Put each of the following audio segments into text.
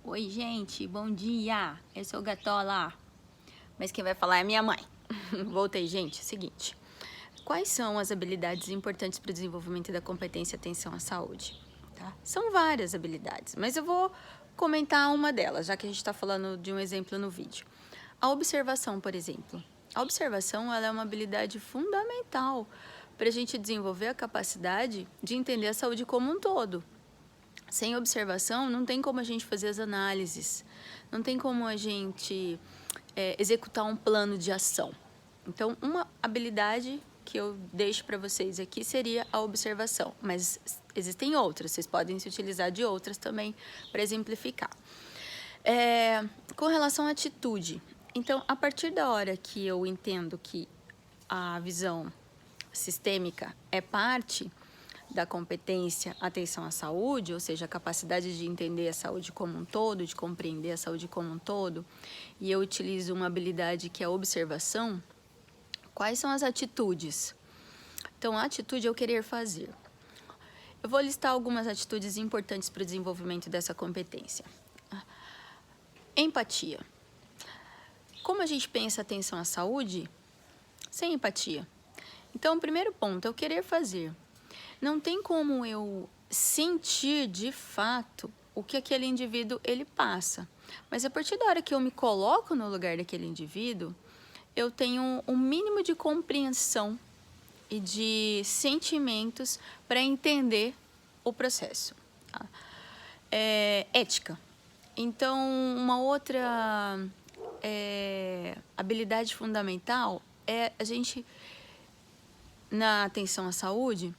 Oi, gente, bom dia. Eu sou o Gatola, mas quem vai falar é minha mãe. Voltei, gente. Seguinte, quais são as habilidades importantes para o desenvolvimento da competência e atenção à saúde? Tá? São várias habilidades, mas eu vou comentar uma delas, já que a gente está falando de um exemplo no vídeo. A observação, por exemplo. A observação ela é uma habilidade fundamental para a gente desenvolver a capacidade de entender a saúde como um todo. Sem observação, não tem como a gente fazer as análises, não tem como a gente executar um plano de ação. Então, uma habilidade que eu deixo para vocês aqui seria a observação, mas existem outras, vocês podem se utilizar de outras também para exemplificar. Com relação à atitude, então, a partir da hora que eu entendo que a visão sistêmica é parte da competência atenção à saúde, ou seja, a capacidade de entender a saúde como um todo, de compreender a saúde como um todo, e eu utilizo uma habilidade que é a observação, quais são as atitudes? Então, a atitude é o querer fazer. Eu vou listar algumas atitudes importantes para o desenvolvimento dessa competência. Empatia. Como a gente pensa atenção à saúde? Sem empatia. Então, o primeiro ponto é o querer fazer. Não tem como eu sentir de fato o que aquele indivíduo ele passa. Mas a partir da hora que eu me coloco no lugar daquele indivíduo, eu tenho um mínimo de compreensão e de sentimentos para entender o processo. Ética. Então, uma outra habilidade fundamental é a gente, na atenção à saúde,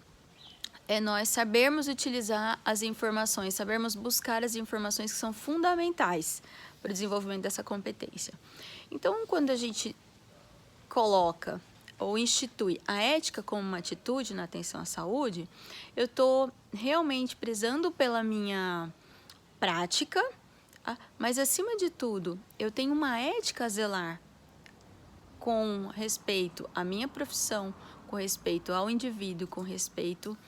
é nós sabermos utilizar as informações, sabermos buscar as informações que são fundamentais para o desenvolvimento dessa competência. Então, quando a gente coloca ou institui a ética como uma atitude na atenção à saúde, eu estou realmente prezando pela minha prática, mas acima de tudo, eu tenho uma ética a zelar com respeito à minha profissão, com respeito ao indivíduo, com respeito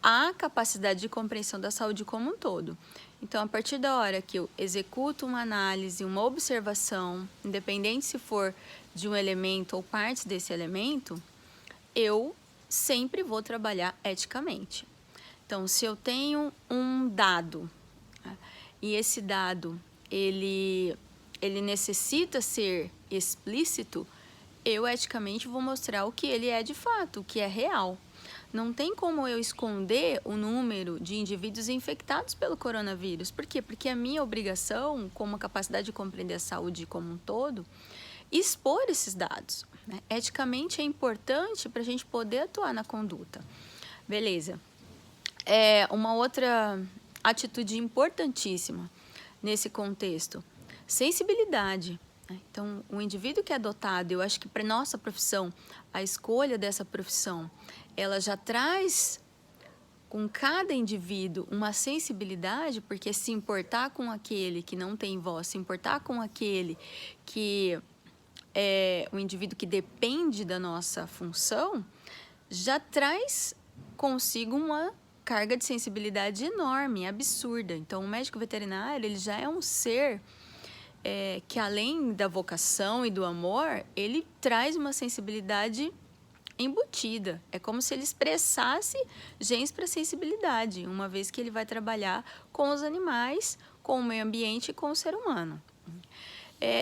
a capacidade de compreensão da saúde como um todo. Então, a partir da hora que eu executo uma análise, uma observação, independente se for de um elemento ou partes desse elemento, eu sempre vou trabalhar eticamente. Então, se eu tenho um dado, e esse dado, ele necessita ser explícito, eu eticamente vou mostrar o que ele é de fato, o que é real. Não tem como eu esconder o número de indivíduos infectados pelo coronavírus. Por quê? Porque a minha obrigação, como a capacidade de compreender a saúde como um todo, expor esses dados. Né? Eticamente é importante para a gente poder atuar na conduta. Beleza. Uma outra atitude importantíssima nesse contexto, sensibilidade. Então, o indivíduo que é dotado, eu acho que para nossa profissão, a escolha dessa profissão, ela já traz com cada indivíduo uma sensibilidade, porque se importar com aquele que não tem voz, se importar com aquele que é um indivíduo que depende da nossa função, já traz consigo uma carga de sensibilidade enorme, absurda. Então, o médico veterinário, ele já é um ser que além da vocação e do amor, ele traz uma sensibilidade embutida. É como se ele expressasse genes para sensibilidade, uma vez que ele vai trabalhar com os animais, com o meio ambiente e com o ser humano.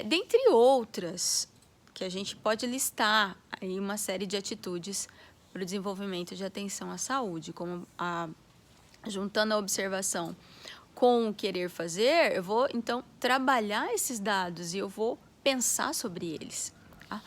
Dentre outras, que a gente pode listar aí uma série de atitudes para o desenvolvimento de atenção à saúde, como juntando a observação com o querer fazer, eu vou, então, trabalhar esses dados e eu vou pensar sobre eles. Tá?